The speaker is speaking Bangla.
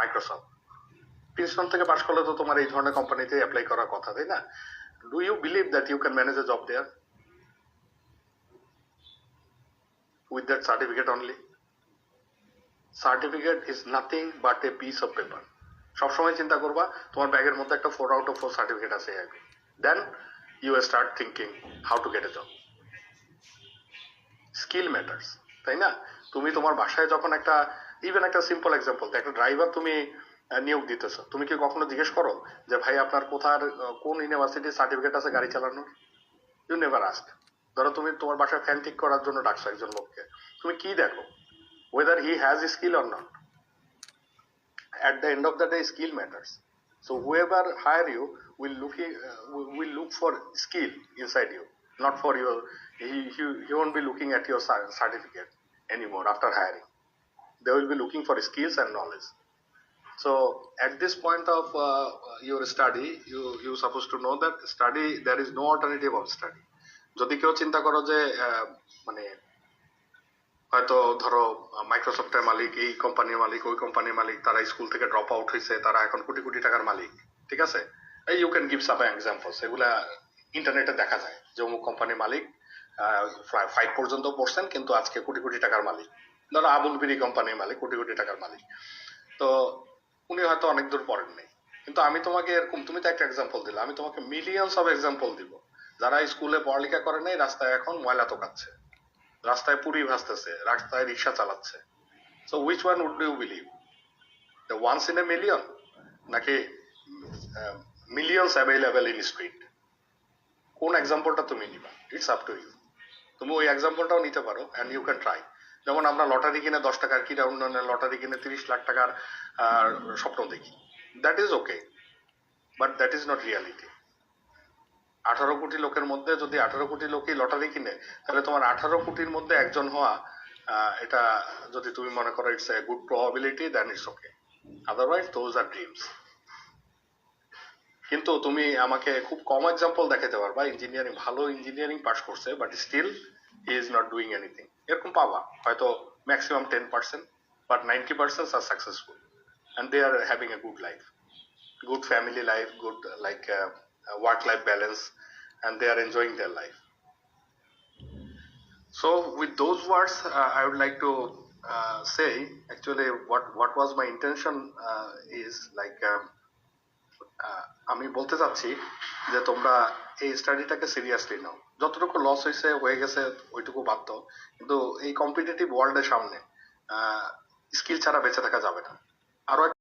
মাইক্রোসফট। প্রিন্সটন থেকে পাশ করলে তো তোমার এই ধরনের কোম্পানিতে অ্যাপ্লাই করার কথা, তাই না? Do you believe that you can manage a job there with that certificate only? Certificate is nothing but a piece of paper. সবসময় চিন্তা করবা তোমার ব্যাগের মধ্যে একটা 4 out of 4 সার্টিফিকেট আছে, then you start thinking how to get a job. Skill matters, তাই না? তুমি তোমার বাসায় যখন একটা ইভেন একটা সিম্পল এক্সাম্পল, একটা ড্রাইভার তুমি নিয়োগ দিতেছো, তুমি কি কখনো জিজ্ঞেস করো যে ভাই আপনার কোন ইউনিভার্সিটির সার্টিফিকেট আছে গাড়ি চালানোর? You never ask. ধরো তুমি তোমার বাসায় ফ্যান ঠিক করার জন্য ডাকছো একজন লোককে, তুমি কি দেখো? whether he has a skill or not. At the end of the day, skill matters. So whoever hire you will look for skill inside you, not for your. He won't be looking at your certificate anymore after hiring. They will be looking for skills and knowledge. So at this point of your study, you supposed to know that study, there is no alternative of study. যদি কেউ চিন্তা করো যে মানে হয়তো ধরো মাইক্রোসফটের মালিক, এই কোম্পানির মালিক, ওই কোম্পানির মালিক, তারা স্কুল থেকে ড্রপ আউট হয়েছে, তারা এখন কোটি কোটি টাকার মালিক, ঠিক আছে? You can give some examples, এগুলা ইন্টারনেটে দেখা যায় যে অমুক কোম্পানির মালিক 5 পর্যন্ত পড়ছেন কিন্তু আজকে কোটি কোটি টাকার মালিক। ধরো আবুল বিড়ি কোম্পানির মালিক, কোটি কোটি টাকার মালিক। তো উনি হয়তো অনেক দূর পড়েন নাই, কিন্তু আমি তোমাকে এরকম, তুমি তো একটা এক্সাম্পল দিলে, আমি তোমাকে মিলিয়নস অফ এক্সাম্পল দিব যারা স্কুলে পড়ালেখা করে নাই, রাস্তায় এখন ময়লা তোকাচ্ছে, রাস্তায় পুরি ভাসতেছে, রাস্তায় রিক্সা চালাচ্ছে। So which one would you believe, the ones in a million নাকি মিলিয়নস অ্যাভেলেবেল ইন স্ট্রিট? কোন এক্সাম্পলটা তুমি নিবা? It's up to you. তুমি ওই এক্সাম্পলটাও নিতে পারো অ্যান্ড ইউ ক্যান ট্রাই। যেমন আমরা লটারি কিনে 10 টাকার ক্রীড়া উন্নয়নের লটারি কিনে 30 লাখ টাকার স্বপ্ন দেখি, that is okay, but that is not reality. 18 কোটি লোকের মধ্যে যদি 18 কোটি লোকই লটারি কিনে, তাহলে তোমার 18 কোটির মধ্যে একজন হওয়া, এটা যদি তুমি মনে করো it's a good probability, then it's okay. Otherwise those are dreams. কিন্তু তুমি আমাকে খুব কম এক্সাম্পল দেখাতে পারবা ইঞ্জিনিয়ারিং, ভালো ইঞ্জিনিয়ারিং পাস করছে but still he is not doing anything, এরকম পাবা হয়তো maximum 10%, but 90% are successful and they are having a good life, good family life, good like work-life balance, and they are enjoying their life. So with those words, I would like to say actually what was my intention is like আমি বলতে চাচ্ছি যে তোমরা এই স্টাডিটাকে সিরিয়াসলি নাও। যতটুকু লস হয়ে গেছে ওইটুকু বাদ দাও, কিন্তু এই কম্পিটিটিভ ওয়ার্ল্ডের সামনে স্কিল ছাড়া বেঁচে থাকা যাবে না। আরো